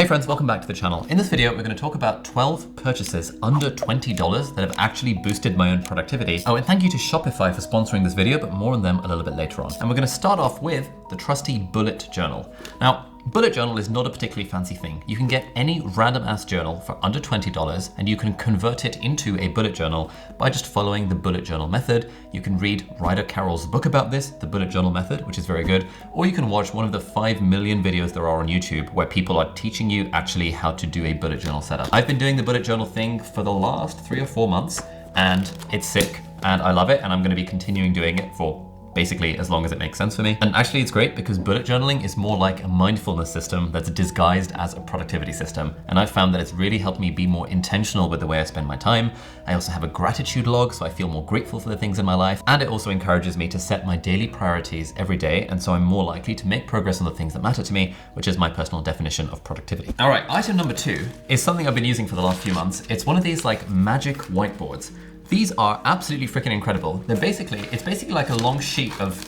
Hey friends, welcome back to the channel. In this video, we're going to talk about 12 purchases under $20 that have actually boosted my own productivity. Oh, and thank you to Shopify for sponsoring this video, but more on them a little bit later on. And we're going to start off with the trusty bullet journal. Now, bullet journal is not a particularly fancy thing. You can get any random ass journal for under $20 and you can convert it into a bullet journal by just following the bullet journal method. You can read Ryder Carroll's book about this, the bullet journal method, which is very good, or you can watch one of the 5 million videos there are on YouTube where people are teaching you actually how to do a bullet journal setup. I've been doing the bullet journal thing for the last 3 or 4 months and it's sick and I love it, and I'm going to be continuing doing it for basically as long as it makes sense for me. And actually it's great because bullet journaling is more like a mindfulness system that's disguised as a productivity system. And I've found that it's really helped me be more intentional with the way I spend my time. I also have a gratitude log, so I feel more grateful for the things in my life. And it also encourages me to set my daily priorities every day. And so I'm more likely to make progress on the things that matter to me, which is my personal definition of productivity. All right, item number 2 is something I've been using for the last few months. It's one of these like magic whiteboards. These are absolutely freaking incredible. It's basically like a long sheet of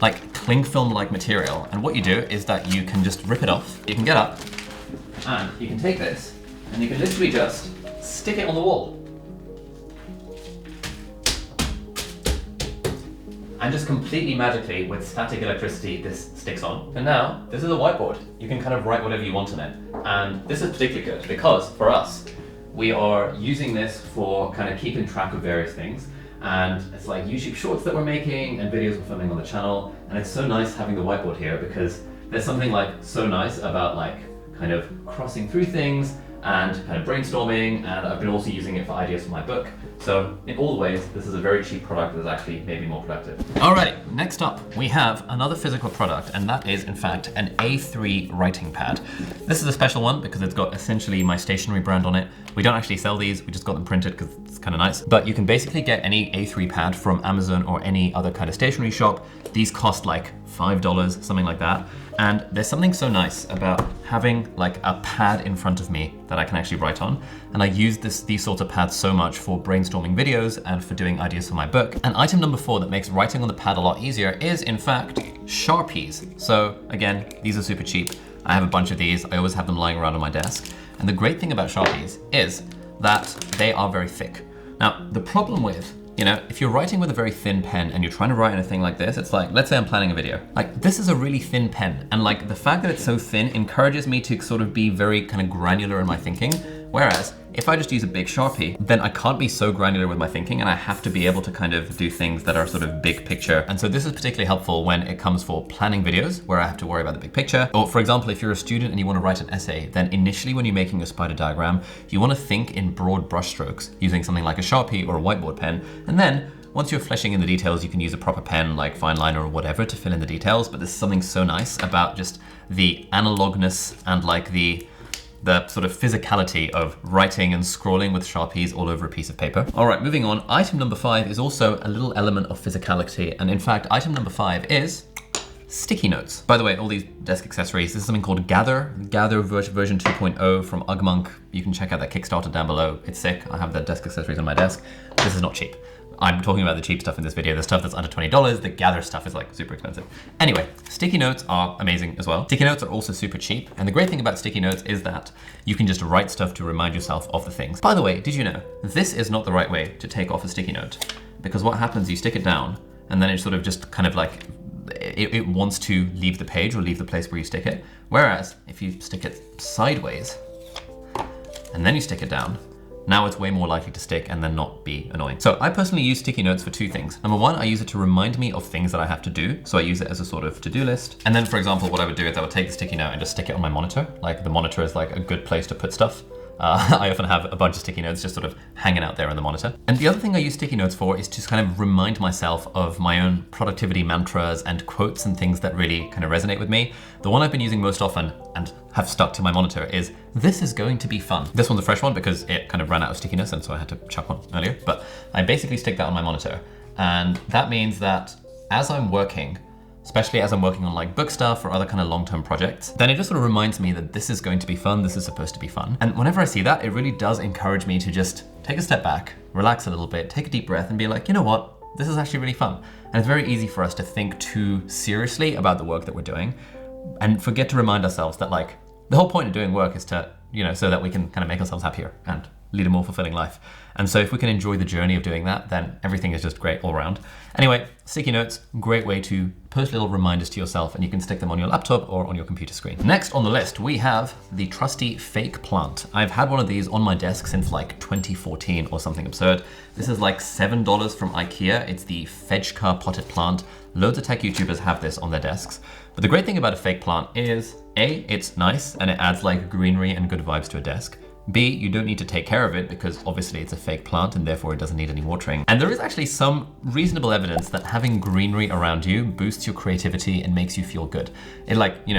like cling film-like material. And what you do is that you can just rip it off. You can get up and you can take this and you can literally just stick it on the wall. And just completely magically with static electricity, this sticks on. And now this is a whiteboard. You can kind of write whatever you want on it. And this is particularly good because for us, we are using this for kind of keeping track of various things. And it's like YouTube shorts that we're making and videos we're filming on the channel. And it's so nice having the whiteboard here because there's something like so nice about like kind of crossing through things and kind of brainstorming. And I've been also using it for ideas for my book. So in all ways, this is a very cheap product that's actually maybe more productive. Alright, next up, we have another physical product, and that is in fact an A3 writing pad. This is a special one because it's got essentially my stationery brand on it. We don't actually sell these, we just got them printed because it's kind of nice. But you can basically get any A3 pad from Amazon or any other kind of stationery shop. These cost like $5, something like that. And there's something so nice about having like a pad in front of me that I can actually write on. And I use these sorts of pads so much for brainstorming videos and for doing ideas for my book. And item number 4 that makes writing on the pad a lot easier is in fact Sharpies. So again, these are super cheap. I have a bunch of these. I always have them lying around on my desk. And the great thing about Sharpies is that they are very thick. Now, the problem with, if you're writing with a very thin pen and you're trying to write in a thing like this, it's like, let's say I'm planning a video. Like, this is a really thin pen. And like, the fact that it's so thin encourages me to sort of be very kind of granular in my thinking. Whereas, if I just use a big Sharpie, then I can't be so granular with my thinking and I have to be able to kind of do things that are sort of big picture. And so this is particularly helpful when it comes for planning videos where I have to worry about the big picture. Or for example, if you're a student and you want to write an essay, then initially when you're making a spider diagram, you want to think in broad brushstrokes using something like a Sharpie or a whiteboard pen. And then once you're fleshing in the details, you can use a proper pen like fine liner or whatever to fill in the details. But there's something so nice about just the analogness and like the sort of physicality of writing and scrolling with Sharpies all over a piece of paper. All right, moving on. Item number 5 is also a little element of physicality. And in fact, item number 5 is sticky notes. By the way, all these desk accessories, this is something called Gather version 2.0 from Ugmonk. You can check out that Kickstarter down below. It's sick. I have the desk accessories on my desk. This is not cheap. I'm talking about the cheap stuff in this video, the stuff that's under $20. The Gather stuff is like super expensive. Anyway, sticky notes are amazing as well. Sticky notes are also super cheap. And the great thing about sticky notes is that you can just write stuff to remind yourself of the things. By the way, did you know, this is not the right way to take off a sticky note? Because what happens, you stick it down and then it sort of just kind of like, it wants to leave the page or leave the place where you stick it. Whereas if you stick it sideways and then you stick it down, now it's way more likely to stick and then not be annoying. So I personally use sticky notes for 2 things. Number 1, I use it to remind me of things that I have to do. So I use it as a sort of to-do list. And then for example, what I would do is I would take the sticky note and just stick it on my monitor. Like the monitor is like a good place to put stuff. I often have a bunch of sticky notes just sort of hanging out there on the monitor. And the other thing I use sticky notes for is to kind of remind myself of my own productivity mantras and quotes and things that really kind of resonate with me. The one I've been using most often and have stuck to my monitor is, this is going to be fun. This one's a fresh one because it kind of ran out of stickiness and so I had to chuck one earlier. But I basically stick that on my monitor. And that means that as I'm working, especially as I'm working on like book stuff or other kind of long-term projects, then it just sort of reminds me that this is going to be fun, this is supposed to be fun. And whenever I see that, it really does encourage me to just take a step back, relax a little bit, take a deep breath and be like, you know what, this is actually really fun. And it's very easy for us to think too seriously about the work that we're doing, and forget to remind ourselves that like the whole point of doing work is to, so that we can kind of make ourselves happier and lead a more fulfilling life. And so if we can enjoy the journey of doing that, then everything is just great all around. Anyway, sticky notes, great way to post little reminders to yourself, and you can stick them on your laptop or on your computer screen. Next on the list, we have the trusty fake plant. I've had one of these on my desk since like 2014 or something absurd. This is like $7 from IKEA. It's the Fejka potted plant. Loads of tech YouTubers have this on their desks. But the great thing about a fake plant is A, it's nice and it adds like greenery and good vibes to a desk. B, you don't need to take care of it because obviously it's a fake plant and therefore it doesn't need any watering. And there is actually some reasonable evidence that having greenery around you boosts your creativity and makes you feel good. It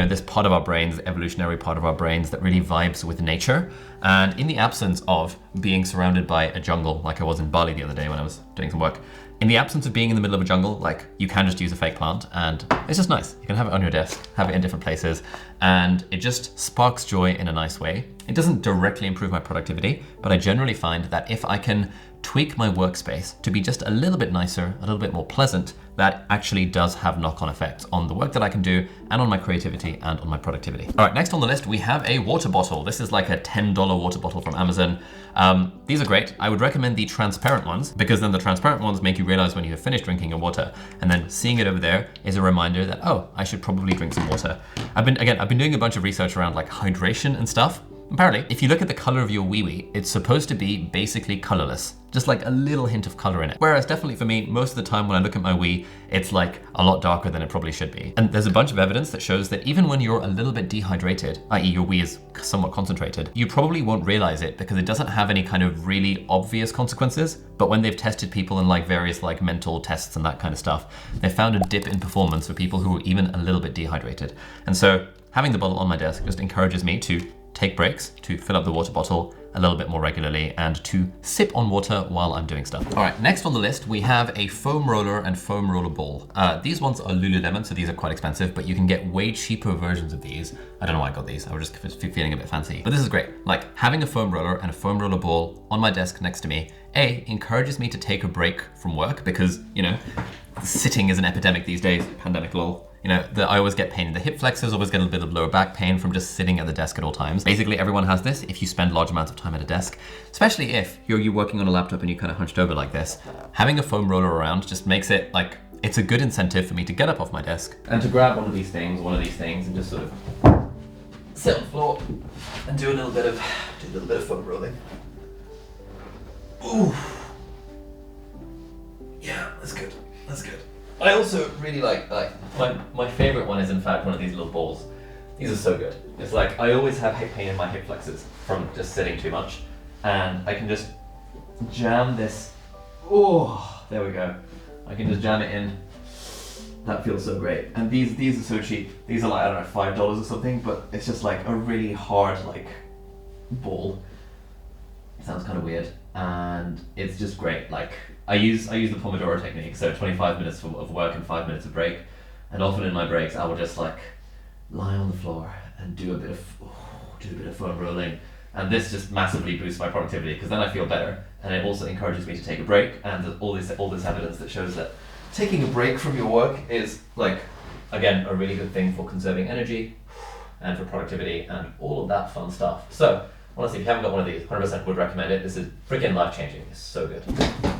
this part of our brains, evolutionary part of our brains that really vibes with nature. And in the absence of being surrounded by a jungle, like I was in Bali the other day when I was doing some work, in the absence of being in the middle of a jungle, like you can just use a fake plant and it's just nice. You can have it on your desk, have it in different places, and it just sparks joy in a nice way. It doesn't directly improve my productivity, but I generally find that if I can tweak my workspace to be just a little bit nicer, a little bit more pleasant, that actually does have knock-on effects on the work that I can do and on my creativity and on my productivity. All right, next on the list, we have a water bottle. This is like a $10 water bottle from Amazon. These are great. I would recommend the transparent ones because then the transparent ones make you realize when you have finished drinking your water, and then seeing it over there is a reminder that, oh, I should probably drink some water. I've been doing a bunch of research around like hydration and stuff. Apparently, if you look at the color of your wee-wee, it's supposed to be basically colorless, just like a little hint of color in it. Whereas definitely for me, most of the time when I look at my wee, it's like a lot darker than it probably should be. And there's a bunch of evidence that shows that even when you're a little bit dehydrated, i.e. your wee is somewhat concentrated, you probably won't realize it because it doesn't have any kind of really obvious consequences. But when they've tested people in like various like mental tests and that kind of stuff, they found a dip in performance for people who were even a little bit dehydrated. And so having the bottle on my desk just encourages me to take breaks, to fill up the water bottle a little bit more regularly, and to sip on water while I'm doing stuff. All right, next on the list, we have a foam roller and foam roller ball. These ones are Lululemon, so these are quite expensive, but you can get way cheaper versions of these. I don't know why I got these. I was just feeling a bit fancy, but this is great. Like having a foam roller and a foam roller ball on my desk next to me, A, encourages me to take a break from work because, sitting is an epidemic these days, pandemic lol. I always get pain in the hip flexors, always get a bit of lower back pain from just sitting at the desk at all times. Basically, everyone has this if you spend large amounts of time at a desk, especially if you're working on a laptop and you're kind of hunched over like this. Having a foam roller around just makes it like, it's a good incentive for me to get up off my desk and to grab one of these things, and just sort of sit on the floor and do a little bit of foam rolling. Ooh. Yeah, that's good. That's good. I also really like my favorite one is in fact one of these little balls. These are so good. It's like I always have hip pain in my hip flexors from just sitting too much, and I can just jam this. Oh, there we go. I can just jam it in. That feels so great. And these are so cheap. These are like, I don't know, $5 or something, but it's just like a really hard like ball. It sounds kind of weird, and it's just great. Like I use the Pomodoro technique, so 25 minutes of work and 5 minutes of break, and often in my breaks I will just like lie on the floor and do a bit of foam rolling, and this just massively boosts my productivity because then I feel better, and it also encourages me to take a break. And there's all this evidence that shows that taking a break from your work is like, again, a really good thing for conserving energy and for productivity and all of that fun stuff. So honestly, if you haven't got one of these, 100% would recommend it. This is freaking life-changing. It's so good.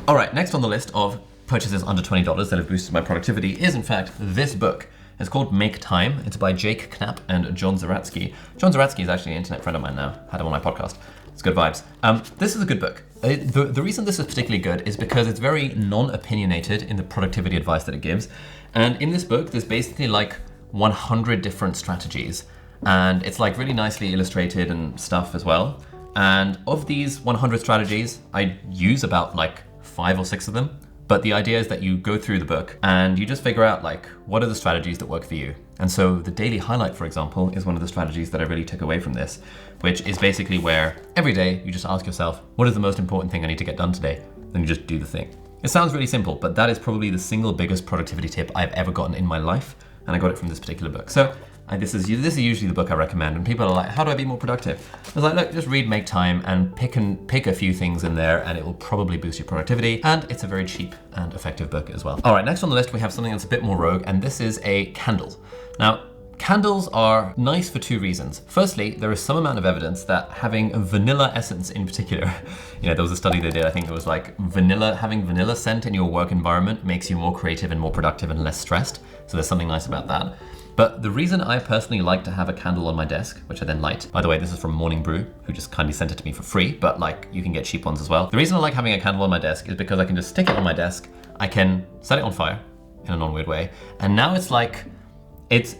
All right, next on the list of purchases under $20 that have boosted my productivity is, in fact, this book. It's called Make Time. It's by Jake Knapp and John Zeratsky. John Zeratsky is actually an internet friend of mine now. Had him on my podcast. It's good vibes. This is a good book. The reason this is particularly good is because it's very non-opinionated in the productivity advice that it gives. And in this book, there's basically like 100 different strategies. And it's like really nicely illustrated and stuff as well. And of these 100 strategies, I use about like 5 or 6 of them. But the idea is that you go through the book and you just figure out like, what are the strategies that work for you? And so the daily highlight, for example, is one of the strategies that I really took away from this, which is basically where every day you just ask yourself, what is the most important thing I need to get done today? Then you just do the thing. It sounds really simple, but that is probably the single biggest productivity tip I've ever gotten in my life. And I got it from this particular book. So this is usually the book I recommend, and people are like, how do I be more productive? I was like, look, just read Make Time and pick a few things in there and it will probably boost your productivity, and it's a very cheap and effective book as well. All right, next on the list we have something that's a bit more rogue, and this is a candle. Now, Candles are nice for two reasons. Firstly, there is some amount of evidence that having a vanilla essence in particular, there was a study they did, I think it was like having vanilla scent in your work environment makes you more creative and more productive and less stressed. So there's something nice about that. But the reason I personally like to have a candle on my desk, which I then light, by the way, this is from Morning Brew, who just kindly sent it to me for free, but like you can get cheap ones as well. The reason I like having a candle on my desk is because I can just stick it on my desk, I can set it on fire in a non-weird way, and now it's like, it's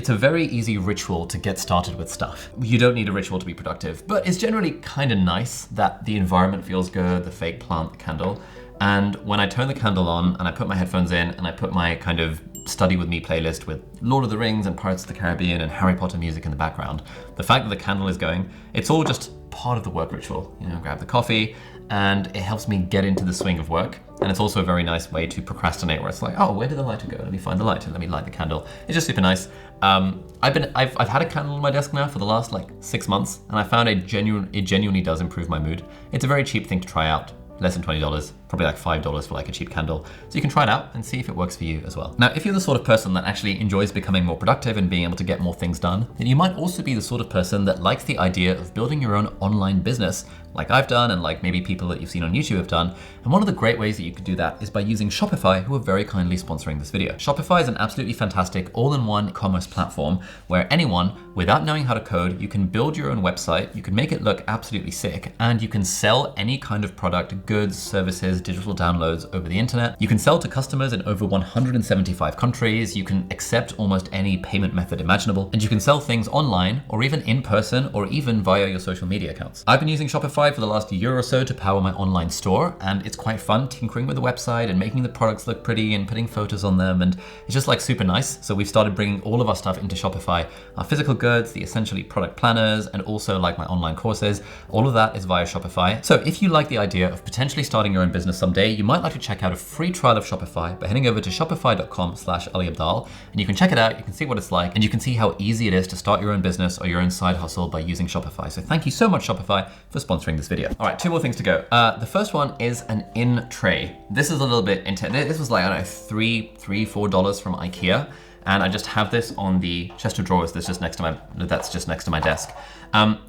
a very easy ritual to get started with stuff. You don't need a ritual to be productive, but it's generally kind of nice that the environment feels good, the fake plant, the candle. And when I turn the candle on and I put my headphones in and I put my kind of study with me playlist with Lord of the Rings and Pirates of the Caribbean and Harry Potter music in the background, the fact that the candle is going, it's all just part of the work ritual. Grab the coffee and it helps me get into the swing of work. And it's also a very nice way to procrastinate where it's like, oh, where did the lighter go? Let me find the lighter, let me light the candle. It's just super nice. I've had a candle on my desk now for the last like 6 months, and I found it genuinely does improve my mood. It's a very cheap thing to try out. Less than $20, probably like $5 for like a cheap candle. So you can try it out and see if it works for you as well. Now, if you're the sort of person that actually enjoys becoming more productive and being able to get more things done, then you might also be the sort of person that likes the idea of building your own online business, like I've done and like maybe people that you've seen on YouTube have done. And one of the great ways that you could do that is by using Shopify, who are very kindly sponsoring this video. Shopify is an absolutely fantastic all-in-one commerce platform where anyone, without knowing how to code, you can build your own website, you can make it look absolutely sick, and you can sell any kind of product, goods, services, digital downloads over the internet. You can sell to customers in over 175 countries. You can accept almost any payment method imaginable, and you can sell things online or even in person or even via your social media accounts. I've been using Shopify for the last year or so to power my online store, and it's quite fun tinkering with the website and making the products look pretty and putting photos on them, and it's just like super nice. So we've started bringing all of our stuff into Shopify, our physical goods, the essentially product planners, and also like my online courses. All of that is via Shopify. So if you like the idea of potentially starting your own business someday, you might like to check out a free trial of Shopify by heading over to shopify.com/AliAbdaal, and you can check it out, you can see what it's like, and you can see how easy it is to start your own business or your own side hustle by using Shopify. So thank you so much, Shopify, for sponsoring this video. All right, 2 more things to go. The first one is an in tray. This is a little bit intense. This was like, I don't know, $4 from IKEA. And I just have this on the chest of drawers that's just next to my desk.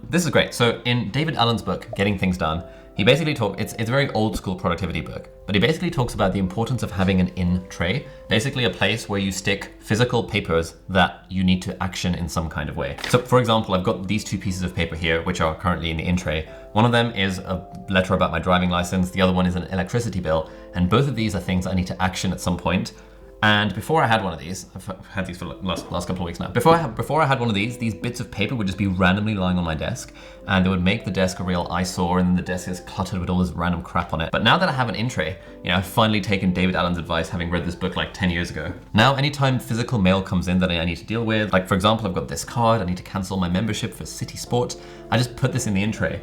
This is great. So in David Allen's book, Getting Things Done, he basically it's a very old school productivity book, but he basically talks about the importance of having an in tray, basically a place where you stick physical papers that you need to action in some kind of way. So for example, I've got these 2 pieces of paper here, which are currently in the in tray. One of them is a letter about my driving license. The other one is an electricity bill. And both of these are things I need to action at some point. And before I had one of these, I've had these for the last couple of weeks now. Before I had one of these bits of paper would just be randomly lying on my desk, and they would make the desk a real eyesore, and then the desk is cluttered with all this random crap on it. But now that I have an in tray, I've finally taken David Allen's advice, having read this book like 10 years ago. Now, anytime physical mail comes in that I need to deal with, like for example, I've got this card, I need to cancel my membership for City Sport, I just put this in the in tray.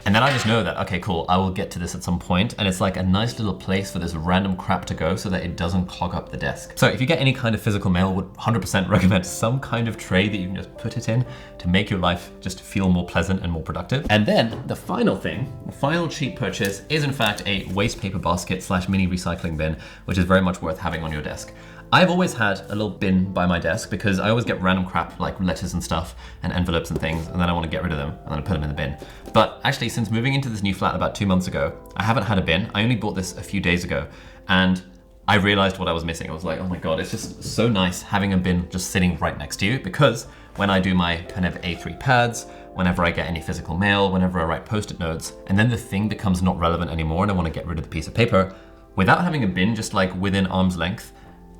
And then I just know that, okay, cool, I will get to this at some point, and it's like a nice little place for this random crap to go so that it doesn't clog up the desk. So if you get any kind of physical mail, would 100% recommend some kind of tray that you can just put it in to make your life just feel more pleasant and more productive. And then the final thing, the final cheap purchase is in fact a waste paper basket / mini recycling bin, which is very much worth having on your desk. I've always had a little bin by my desk because I always get random crap like letters and stuff and envelopes and things, and then I want to get rid of them and then I put them in the bin. But actually, since moving into this new flat about 2 months ago, I haven't had a bin. I only bought this a few days ago, and I realized what I was missing. I was like, oh my God, it's just so nice having a bin just sitting right next to you, because when I do my kind of A3 pads, whenever I get any physical mail, whenever I write post-it notes, and then the thing becomes not relevant anymore and I want to get rid of the piece of paper, without having a bin just like within arm's length,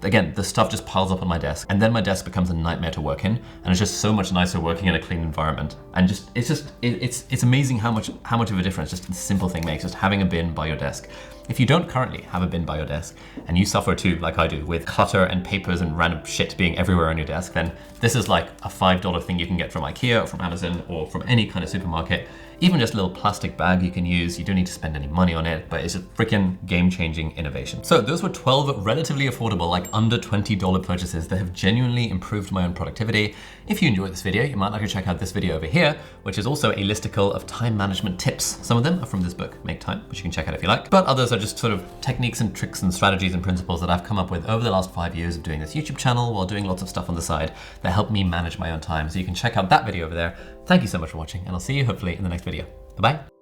again, the stuff just piles up on my desk, and then my desk becomes a nightmare to work in, and it's just so much nicer working in a clean environment. And it's amazing how much of a difference just a simple thing makes, just having a bin by your desk. If you don't currently have a bin by your desk, and you suffer too, like I do, with clutter and papers and random shit being everywhere on your desk, then this is like a $5 thing you can get from IKEA or from Amazon or from any kind of supermarket. Even just a little plastic bag you can use. You don't need to spend any money on it, but it's a freaking game-changing innovation. So those were 12 relatively affordable, like under $20 purchases that have genuinely improved my own productivity. If you enjoyed this video, you might like to check out this video over here, which is also a listicle of time management tips. Some of them are from this book, Make Time, which you can check out if you like, but others are are just sort of techniques and tricks and strategies and principles that I've come up with over the last 5 years of doing this YouTube channel while doing lots of stuff on the side that help me manage my own time. So you can check out that video over there. Thank you so much for watching, and I'll see you hopefully in the next video. Bye-bye.